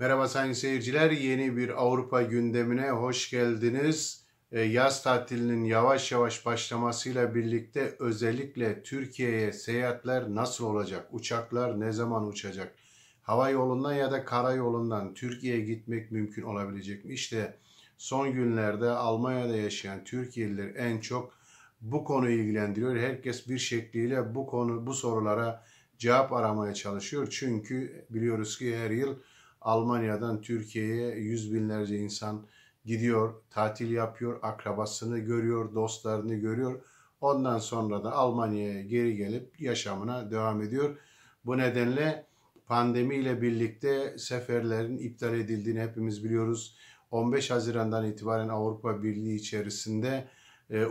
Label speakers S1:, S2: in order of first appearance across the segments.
S1: Merhaba sayın seyirciler, yeni bir Avrupa gündemine hoş geldiniz. Yaz tatilinin yavaş yavaş başlamasıyla birlikte özellikle Türkiye'ye seyahatler nasıl olacak? Uçaklar ne zaman uçacak? Hava yolundan ya da karayolundan Türkiye'ye gitmek mümkün olabilecek mi? İşte son günlerde Almanya'da yaşayan Türkiye'liler en çok bu konuyu ilgilendiriyor. Herkes bir şekliyle bu sorulara cevap aramaya çalışıyor. Çünkü biliyoruz ki her yıl Almanya'dan Türkiye'ye yüz binlerce insan gidiyor, tatil yapıyor, akrabasını görüyor, dostlarını görüyor. Ondan sonra da Almanya'ya geri gelip yaşamına devam ediyor. Bu nedenle pandemiyle birlikte seferlerin iptal edildiğini hepimiz biliyoruz. 15 Haziran'dan itibaren Avrupa Birliği içerisinde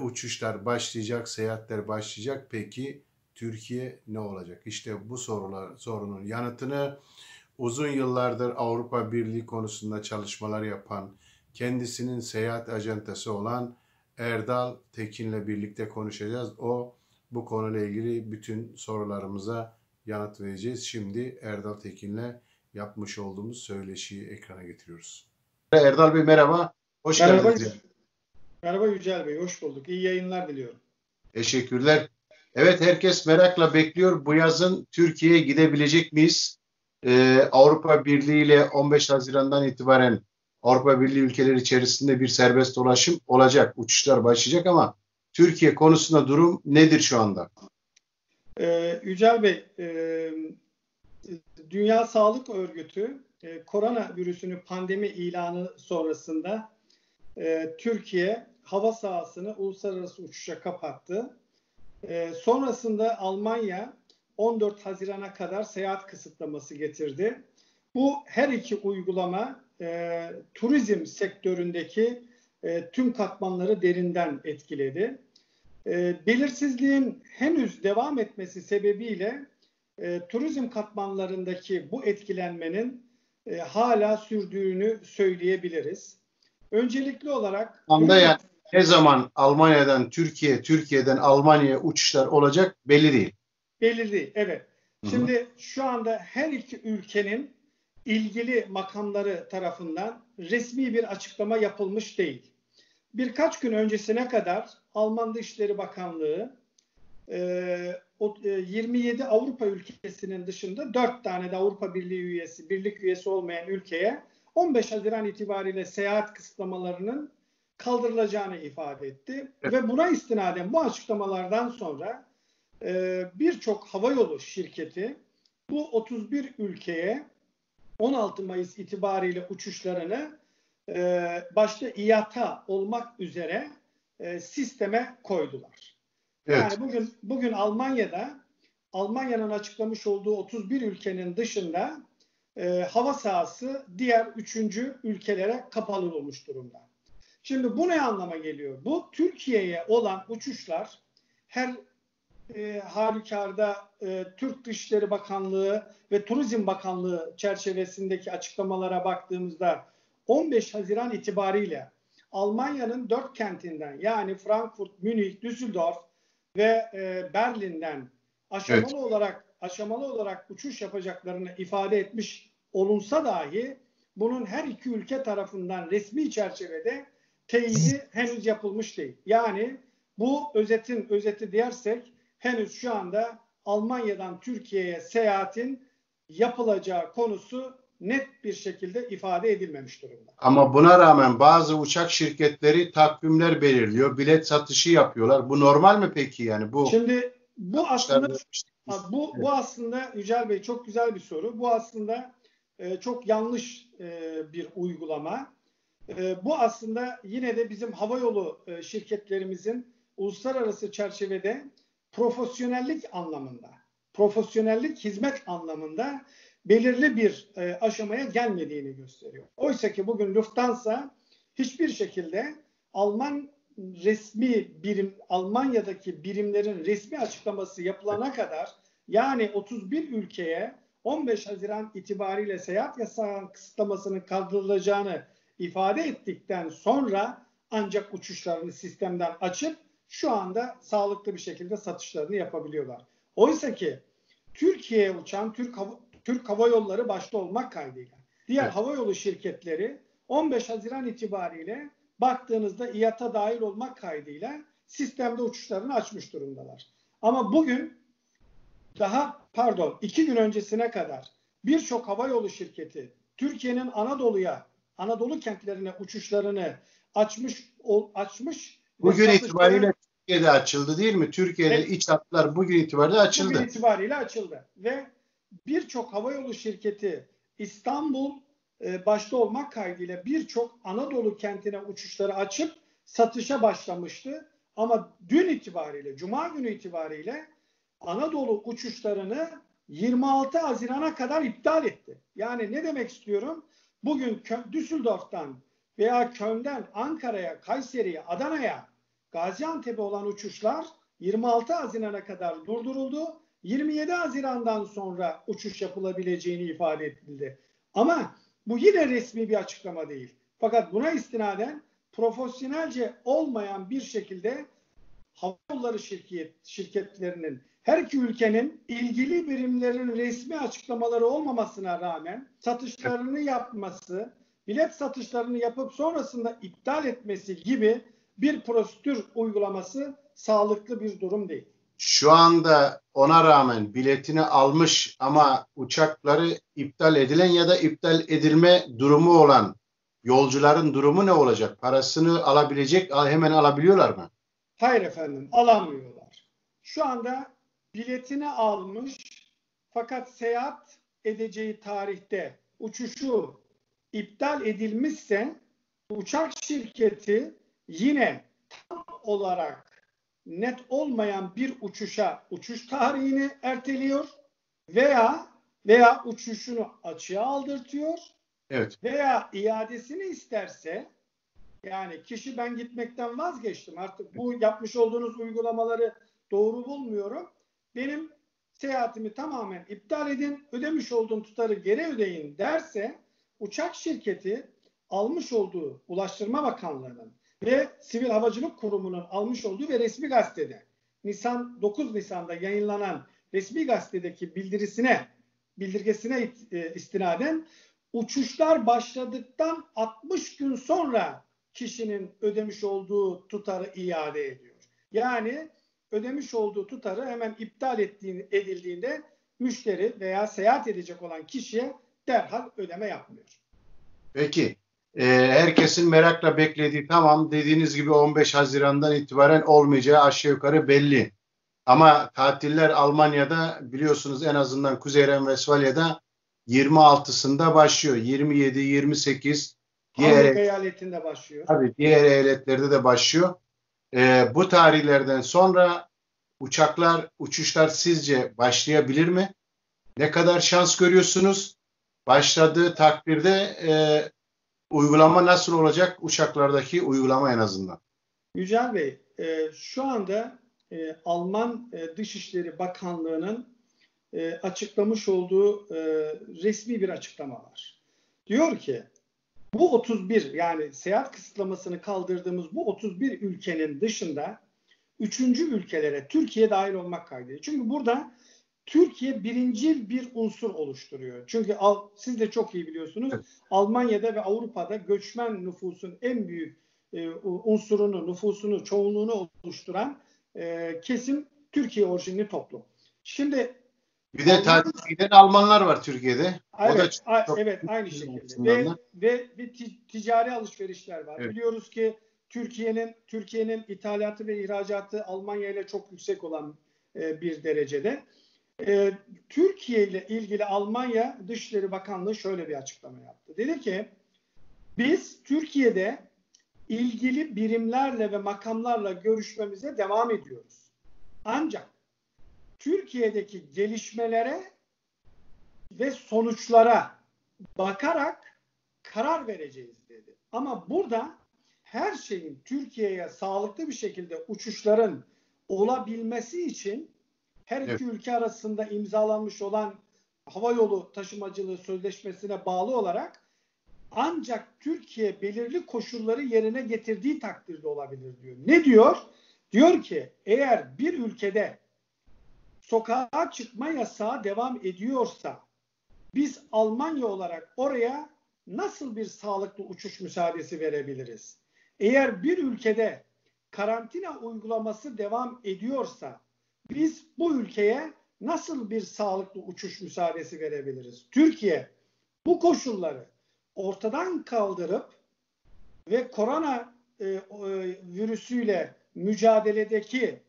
S1: uçuşlar başlayacak, seyahatler başlayacak. Peki Türkiye ne olacak? İşte bu sorunun yanıtını uzun yıllardır Avrupa Birliği konusunda çalışmalar yapan, kendisinin seyahat acentası olan Erdal Tekin'le birlikte konuşacağız. Bu konuyla ilgili bütün sorularımıza yanıt vereceğiz. Şimdi Erdal Tekin'le yapmış olduğumuz söyleşiyi ekrana getiriyoruz. Erdal Bey merhaba, hoş geldiniz.
S2: Merhaba Yücel Bey, hoş bulduk. İyi yayınlar diliyorum.
S1: Teşekkürler. Evet, herkes merakla bekliyor. Bu yazın Türkiye'ye gidebilecek miyiz? Avrupa Birliği ile 15 Haziran'dan itibaren Avrupa Birliği ülkeleri içerisinde bir serbest dolaşım olacak. Uçuşlar başlayacak ama Türkiye konusunda durum nedir şu anda?
S2: Yücel Bey, Dünya Sağlık Örgütü koronavirüsünü pandemi ilanı sonrasında Türkiye hava sahasını uluslararası uçuşa kapattı. Sonrasında Almanya 14 Haziran'a kadar seyahat kısıtlaması getirdi. Bu her iki uygulama turizm sektöründeki tüm katmanları derinden etkiledi. Belirsizliğin henüz devam etmesi sebebiyle turizm katmanlarındaki bu etkilenmenin hala sürdüğünü söyleyebiliriz. Öncelikli olarak
S1: Yani ne zaman Almanya'dan Türkiye'den Almanya'ya uçuşlar olacak belli değil.
S2: Belli değil, evet. Şimdi şu anda her iki ülkenin ilgili makamları tarafından resmi bir açıklama yapılmış değil. Birkaç gün öncesine kadar Alman Dışişleri Bakanlığı 27 Avrupa ülkesinin dışında 4 tane de Avrupa Birliği üyesi, birlik üyesi olmayan ülkeye 15 Haziran itibariyle seyahat kısıtlamalarının kaldırılacağını ifade etti. Evet. Ve buna istinaden bu açıklamalardan sonra birçok havayolu şirketi bu 31 ülkeye 16 Mayıs itibariyle uçuşlarını başta IATA olmak üzere sisteme koydular. Evet. Yani bugün Almanya'nın açıklamış olduğu 31 ülkenin dışında hava sahası diğer 3. ülkelere kapalı olmuş durumda. Şimdi bu ne anlama geliyor? Bu Türkiye'ye olan uçuşlar her halükarda Türk Dışişleri Bakanlığı ve Turizm Bakanlığı çerçevesindeki açıklamalara baktığımızda 15 Haziran itibariyle Almanya'nın 4 kentinden yani Frankfurt, Münih, Düsseldorf ve Berlin'den aşamalı olarak uçuş yapacaklarını ifade etmiş olunsa dahi bunun her iki ülke tarafından resmi çerçevede teyidi henüz yapılmış değil. Yani bu özeti dersek henüz şu anda Almanya'dan Türkiye'ye seyahatin yapılacağı konusu net bir şekilde ifade edilmemiş durumda.
S1: Ama buna rağmen bazı uçak şirketleri takvimler belirliyor, bilet satışı yapıyorlar. Bu normal mi peki yani?
S2: Şimdi bu aslında Yücel Bey çok güzel bir soru. Bu aslında çok yanlış bir uygulama. Bu aslında yine de bizim havayolu şirketlerimizin uluslararası çerçevede profesyonellik hizmet anlamında belirli bir aşamaya gelmediğini gösteriyor. Oysa ki bugün Lufthansa hiçbir şekilde Almanya'daki birimlerin resmi açıklaması yapılana kadar yani 31 ülkeye 15 Haziran itibariyle seyahat yasağı kısıtlamasının kaldırılacağını ifade ettikten sonra ancak uçuşlarını sistemden açıp şu anda sağlıklı bir şekilde satışlarını yapabiliyorlar. Oysa ki Türkiye'ye uçan Türk Hava Yolları başta olmak kaydıyla diğer
S1: Evet.
S2: havayolu şirketleri 15 Haziran itibariyle baktığınızda İAT'a dahil olmak kaydıyla sistemde uçuşlarını açmış durumdalar. Ama bugün 2 gün öncesine kadar birçok havayolu şirketi Türkiye'nin Anadolu kentlerine uçuşlarını açmış ve
S1: Bugün
S2: satışları
S1: itibariyle Türkiye'de açıldı değil mi? Türkiye'de
S2: evet,
S1: iç hatlar bugün itibariyle
S2: bugün
S1: açıldı.
S2: itibariyle açıldı ve birçok havayolu şirketi İstanbul başta olmak kaydıyla birçok Anadolu kentine uçuşları açıp satışa başlamıştı. Ama dün itibariyle, Cuma günü itibariyle Anadolu uçuşlarını 26 Haziran'a kadar iptal etti. Yani ne demek istiyorum? Bugün Düsseldorf'tan veya Köln'den Ankara'ya, Kayseri'ye, Adana'ya, Gaziantep'e olan uçuşlar 26 Haziran'a kadar durduruldu. 27 Haziran'dan sonra uçuş yapılabileceğini ifade edildi. Ama bu yine resmi bir açıklama değil. Fakat buna istinaden profesyonelce olmayan bir şekilde hava yolları şirketlerinin her iki ülkenin ilgili birimlerinin resmi açıklamaları olmamasına rağmen satışlarını yapması, bilet satışlarını yapıp sonrasında iptal etmesi gibi bir prosedür uygulaması sağlıklı bir durum değil.
S1: Şu anda ona rağmen biletini almış ama uçakları iptal edilen ya da iptal edilme durumu olan yolcuların durumu ne olacak? Parasını alabilecek, hemen alabiliyorlar mı?
S2: Hayır efendim, alamıyorlar. Şu anda biletini almış fakat seyahat edeceği tarihte uçuşu iptal edilmişse uçak şirketi yine tam olarak net olmayan bir uçuşa uçuş tarihini erteliyor veya uçuşunu açığa aldırtıyor
S1: Evet.
S2: veya iadesini isterse, yani kişi ben gitmekten vazgeçtim, artık bu yapmış olduğunuz uygulamaları doğru bulmuyorum, benim seyahatimi tamamen iptal edin, ödemiş olduğum tutarı geri ödeyin derse uçak şirketi almış olduğu Ulaştırma Bakanlığı'nın ve Sivil Havacılık Kurumu'nun almış olduğu ve resmi gazetede 9 Nisan'da yayınlanan resmi gazetedeki bildirgesine istinaden uçuşlar başladıktan 60 gün sonra kişinin ödemiş olduğu tutarı iade ediyor. Yani ödemiş olduğu tutarı hemen iptal edildiğinde müşteri veya seyahat edecek olan kişiye derhal ödeme yapmıyor.
S1: Peki. Herkesin merakla beklediği, tamam dediğiniz gibi 15 Haziran'dan itibaren olmayacağı aşağı yukarı belli. Ama tatiller Almanya'da biliyorsunuz, en azından Kuzey Ren-Vesfalya'da 26'sında başlıyor. 27, 28
S2: Hamburg eyaletinde başlıyor.
S1: Tabii diğer eyaletlerde de başlıyor. Bu tarihlerden sonra uçuşlar sizce başlayabilir mi? Ne kadar şans görüyorsunuz? Başladığı takdirde uygulama nasıl olacak? Uçaklardaki uygulama en azından.
S2: Yücel Bey, şu anda Alman Dışişleri Bakanlığı'nın açıklamış olduğu resmi bir açıklama var. Diyor ki bu 31, yani seyahat kısıtlamasını kaldırdığımız bu 31 ülkenin dışında 3. ülkelere Türkiye dahil olmak kaydıyla. Çünkü burada Türkiye birincil bir unsur oluşturuyor. Çünkü siz de çok iyi biliyorsunuz, evet, Almanya'da ve Avrupa'da göçmen nüfusun en büyük nüfusunu, çoğunluğunu oluşturan kesim Türkiye orijinli toplum. Şimdi
S1: bir de tatile giden Almanlar var Türkiye'de.
S2: Evet,
S1: o da çok
S2: evet, aynı şekilde. Ve ticari alışverişler var. Evet. Biliyoruz ki Türkiye'nin ithalatı ve ihracatı Almanya ile çok yüksek olan bir derecede. Türkiye ile ilgili Almanya Dışişleri Bakanlığı şöyle bir açıklama yaptı. Dedi ki biz Türkiye'de ilgili birimlerle ve makamlarla görüşmemize devam ediyoruz. Ancak Türkiye'deki gelişmelere ve sonuçlara bakarak karar vereceğiz dedi. Ama burada her şeyin Türkiye'ye sağlıklı bir şekilde uçuşların olabilmesi için her iki ülke arasında imzalanmış olan havayolu taşımacılığı sözleşmesine bağlı olarak ancak Türkiye belirli koşulları yerine getirdiği takdirde olabilir diyor. Ne diyor? Diyor ki eğer bir ülkede sokağa çıkma yasağı devam ediyorsa biz Almanya olarak oraya nasıl bir sağlıklı uçuş müsaadesi verebiliriz? Eğer bir ülkede karantina uygulaması devam ediyorsa biz bu ülkeye nasıl bir sağlıklı uçuş müsaadesi verebiliriz? Türkiye bu koşulları ortadan kaldırıp ve korona virüsüyle mücadeledeki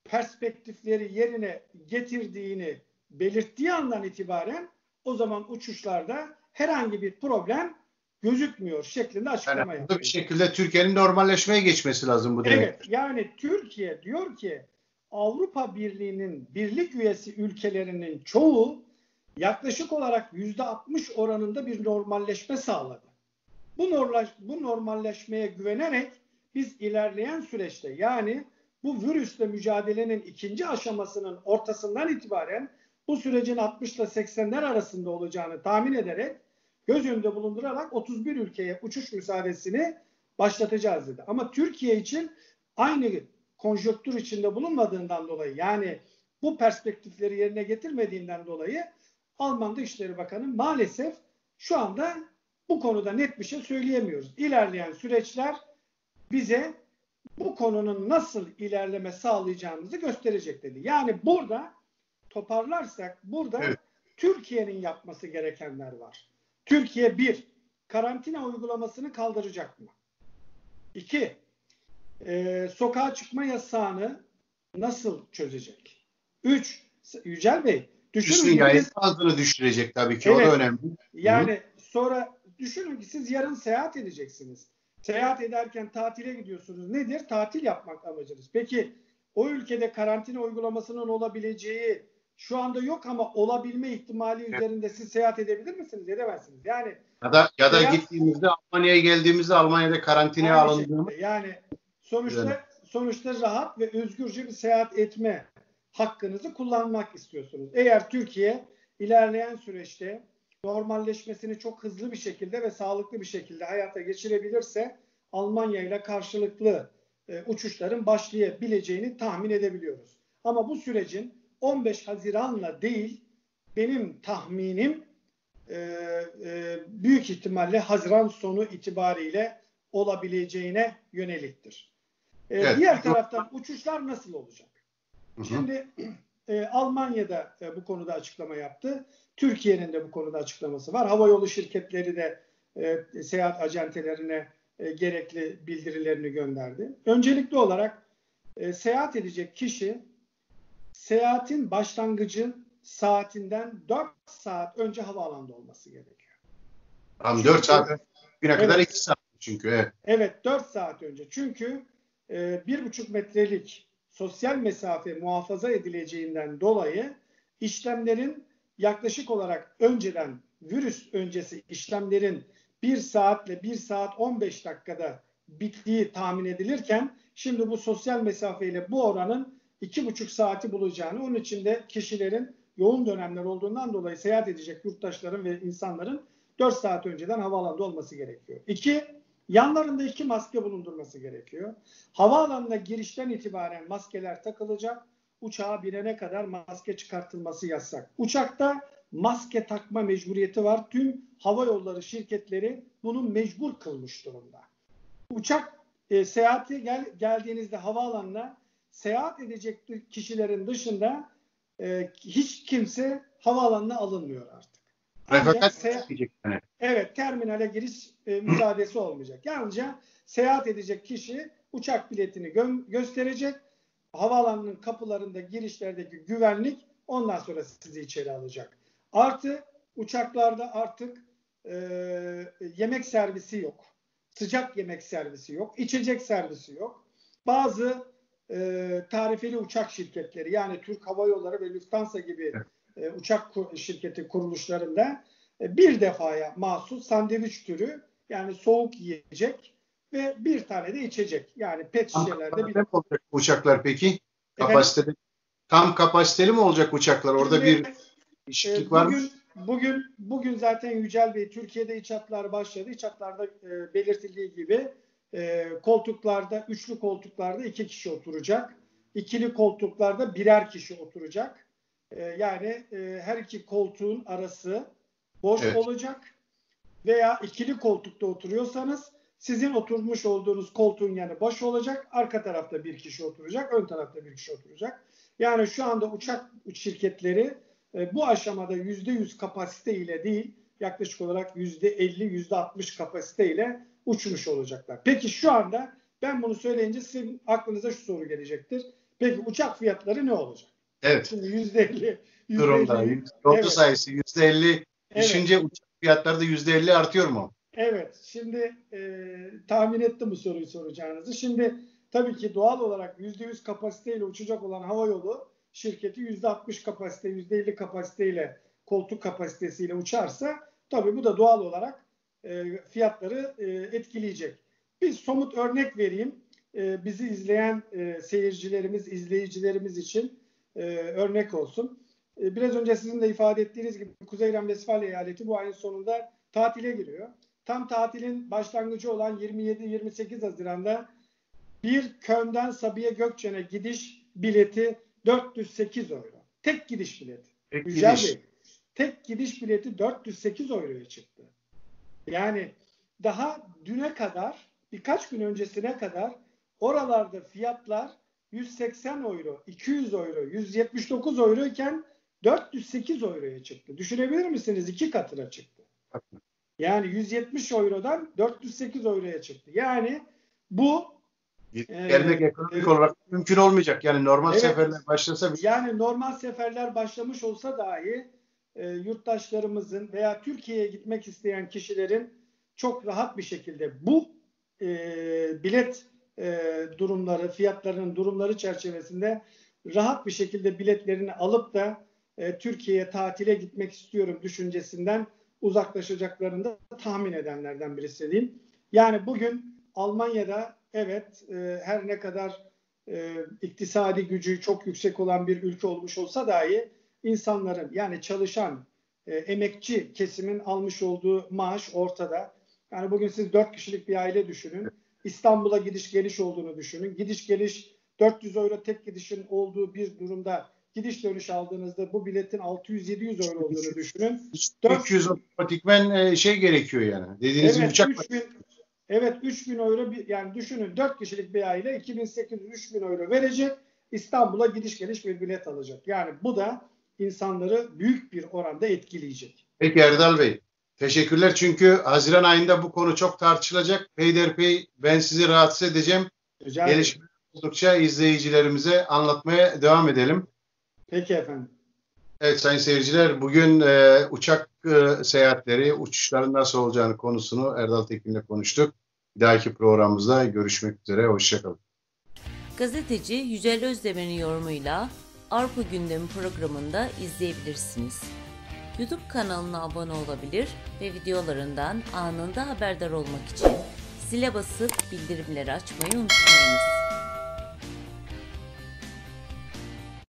S2: perspektifleri yerine getirdiğini belirttiği andan itibaren o zaman uçuşlarda herhangi bir problem gözükmüyor şeklinde açıklama yaptı.
S1: Bir şekilde Türkiye'nin normalleşmeye geçmesi lazım bu demek.
S2: Evet, yani Türkiye diyor ki Avrupa Birliği'nin birlik üyesi ülkelerinin çoğu yaklaşık olarak %60 oranında bir normalleşme sağladı. Bu normalleşmeye güvenerek biz ilerleyen süreçte, yani bu virüsle mücadelenin ikinci aşamasının ortasından itibaren bu sürecin 60 ile 80'ler arasında olacağını tahmin ederek, göz önünde bulundurarak 31 ülkeye uçuş müsaadesini başlatacağız dedi. Ama Türkiye için aynı konjonktür içinde bulunmadığından dolayı, yani bu perspektifleri yerine getirmediğinden dolayı Alman Dışişleri Bakanı maalesef şu anda bu konuda net bir şey söyleyemiyoruz. İlerleyen süreçler bize bu konunun nasıl ilerleme sağlayacağımızı gösterecek dedi. Yani burada toparlarsak, burada evet, Türkiye'nin yapması gerekenler var. Türkiye bir, karantina uygulamasını kaldıracak mı? İki, sokağa çıkma yasağını nasıl çözecek? Üç, Yücel Bey,
S1: düşünün yayın fazlını düşürecek tabii ki, evet, o da önemli.
S2: Yani sonra düşünün ki siz yarın seyahat edeceksiniz. Seyahat ederken tatile gidiyorsunuz. Nedir? Tatil yapmak amacınız. Peki o ülkede karantina uygulamasının olabileceği şu anda yok ama olabilme ihtimali üzerinde siz seyahat edebilir misiniz? Edemezsiniz. Yani
S1: ya da gittiğimizde, Almanya'ya geldiğimizde Almanya'da karantinaya alındığımız,
S2: yani sonuçta rahat ve özgürce bir seyahat etme hakkınızı kullanmak istiyorsunuz. Eğer Türkiye ilerleyen süreçte normalleşmesini çok hızlı bir şekilde ve sağlıklı bir şekilde hayata geçirebilirse Almanya ile karşılıklı uçuşların başlayabileceğini tahmin edebiliyoruz. Ama bu sürecin 15 Haziran'la değil, benim tahminim büyük ihtimalle Haziran sonu itibariyle olabileceğine yöneliktir. Evet. Diğer taraftan uçuşlar nasıl olacak? Şimdi Almanya'da bu konuda açıklama yaptı. Türkiye'nin de bu konuda açıklaması var. Havayolu şirketleri de seyahat acentelerine gerekli bildirilerini gönderdi. Öncelikli olarak seyahat edecek kişi seyahatin başlangıcı saatinden 4 saat önce havaalanında olması gerekiyor.
S1: Tam 4 saat güne kadar 2 saat çünkü. Evet.
S2: Evet, 4 saat önce. Çünkü 1,5 metrelik sosyal mesafe muhafaza edileceğinden dolayı işlemlerin yaklaşık olarak önceden, virüs öncesi işlemlerin 1 saatle 1 saat 15 dakikada bittiği tahmin edilirken şimdi bu sosyal mesafeyle bu oranın 2,5 saati bulacağını, onun için de kişilerin yoğun dönemler olduğundan dolayı seyahat edecek yurttaşların ve insanların 4 saat önceden havaalanında olması gerekiyor. 2, yanlarında 2 maske bulundurması gerekiyor. Havaalanına girişten itibaren maskeler takılacak. Uçağa binene kadar maske çıkartılması yasak. Uçakta maske takma mecburiyeti var. Tüm havayolları şirketleri bunu mecbur kılmış durumda. Uçak seyahate geldiğinizde havaalanına seyahat edecek kişilerin dışında hiç kimse havaalanına alınmıyor artık. Evet, terminale giriş müsaadesi olmayacak. Yalnızca seyahat edecek kişi uçak biletini gösterecek. Havaalanının kapılarında, girişlerdeki güvenlik ondan sonra sizi içeri alacak. Artı uçaklarda artık yemek servisi yok. Sıcak yemek servisi yok. İçecek servisi yok. Bazı tarifeli uçak şirketleri, yani Türk Hava Yolları ve Lufthansa gibi uçak şirketi kuruluşlarında bir defaya mahsus sandviç türü, yani soğuk yiyecek ve bir tane de içecek. Yani pet şişelerde bir...
S1: olacak uçaklar peki? Kapasiteli, tam kapasiteli mi olacak uçaklar? Orada bir değişiklik var mı?
S2: Bugün zaten Yücel Bey, Türkiye'de iç hatlar başladı. İç hatlarda belirtildiği gibi koltuklarda, üçlü koltuklarda 2 kişi oturacak. İkili koltuklarda birer kişi oturacak. Yani her iki koltuğun arası boş olacak. veya ikili koltukta oturuyorsanız sizin oturmuş olduğunuz koltuğun yanı boş olacak. Arka tarafta bir kişi oturacak, ön tarafta bir kişi oturacak. Yani şu anda uçak şirketleri bu aşamada %100 kapasite ile değil, yaklaşık olarak %50, %60 kapasite ile uçmuş olacaklar. Peki şu anda ben bunu söyleyince sizin aklınıza şu soru gelecektir. Peki uçak fiyatları ne olacak?
S1: Evet.
S2: Şimdi %50
S1: Durumda. Yolcu
S2: evet.
S1: sayısı %50 düşünce
S2: Evet.
S1: uçak fiyatları da %50 artıyor mu?
S2: Evet. Şimdi tahmin ettim bu soruyu soracağınızı. Şimdi tabii ki doğal olarak %100 kapasiteyle uçacak olan havayolu şirketi %60 kapasite, %50 kapasiteyle koltuk kapasitesiyle uçarsa tabii bu da doğal olarak fiyatları etkileyecek. Bir somut örnek vereyim. Bizi izleyen seyircilerimiz, izleyicilerimiz için örnek olsun. Biraz önce sizin de ifade ettiğiniz gibi Kuzey Ren-Vesfalya eyaleti bu ayın sonunda tatile giriyor. Tam tatilin başlangıcı olan 27-28 Haziran'da bir Köln'den Sabiha Gökçen'e gidiş bileti 408 euro. Tek gidiş bileti.
S1: Tek
S2: Yücel
S1: gidiş.
S2: Bey, tek gidiş bileti 408 euroya çıktı. Yani daha düne kadar, birkaç gün öncesine kadar oralarda fiyatlar 180 euro, 200 euro, 179 euro iken 408 euroya çıktı. Düşünebilir misiniz? 2 katına çıktı. Yani 170 eurodan 408 euroya çıktı. Yani bu
S1: Gelmek ekonomik olarak mümkün olmayacak. Yani normal
S2: evet,
S1: seferler başlasa
S2: yani normal seferler başlamış olsa dahi yurttaşlarımızın veya Türkiye'ye gitmek isteyen kişilerin çok rahat bir şekilde bu bilet durumları, fiyatlarının durumları çerçevesinde rahat bir şekilde biletlerini alıp da Türkiye'ye tatile gitmek istiyorum düşüncesinden uzaklaşacaklarını da tahmin edenlerden birisiyim. Yani bugün Almanya'da evet her ne kadar iktisadi gücü çok yüksek olan bir ülke olmuş olsa dahi insanların yani çalışan emekçi kesimin almış olduğu maaş ortada. Yani bugün siz 4 kişilik bir aile düşünün. İstanbul'a gidiş geliş olduğunu düşünün. Gidiş geliş 400 euro tek gidişin olduğu bir durumda gidiş dönüş aldığınızda bu biletin 600-700 euro olduğunu düşünün.
S1: 300 otomatikmen şey gerekiyor yani. Dediğiniz gibi
S2: Evet,
S1: uçak
S2: 3000 euro yani düşünün 4 kişilik bir aile 2800-3000 euro verecek. İstanbul'a gidiş geliş bir bilet alacak. Yani bu da insanları büyük bir oranda etkileyecek.
S1: Peki Erdal Bey, teşekkürler. Çünkü Haziran ayında bu konu çok tartışılacak. Peyderpey ben sizi rahatsız edeceğim.
S2: Rica ederim.
S1: Gelişmeler oldukça izleyicilerimize anlatmaya devam edelim.
S2: Peki efendim.
S1: Evet sayın seyirciler, bugün uçak seyahatleri, uçuşların nasıl olacağını konusunu Erdal Tekin'le konuştuk. Bir dahaki programımızda görüşmek üzere, hoşçakalın.
S3: Gazeteci Yücel Özdemir'in yorumuyla Avrupa Gündemi programında izleyebilirsiniz. YouTube kanalına abone olabilir ve videolarından anında haberdar olmak için zile basıp bildirimleri açmayı unutmayınız.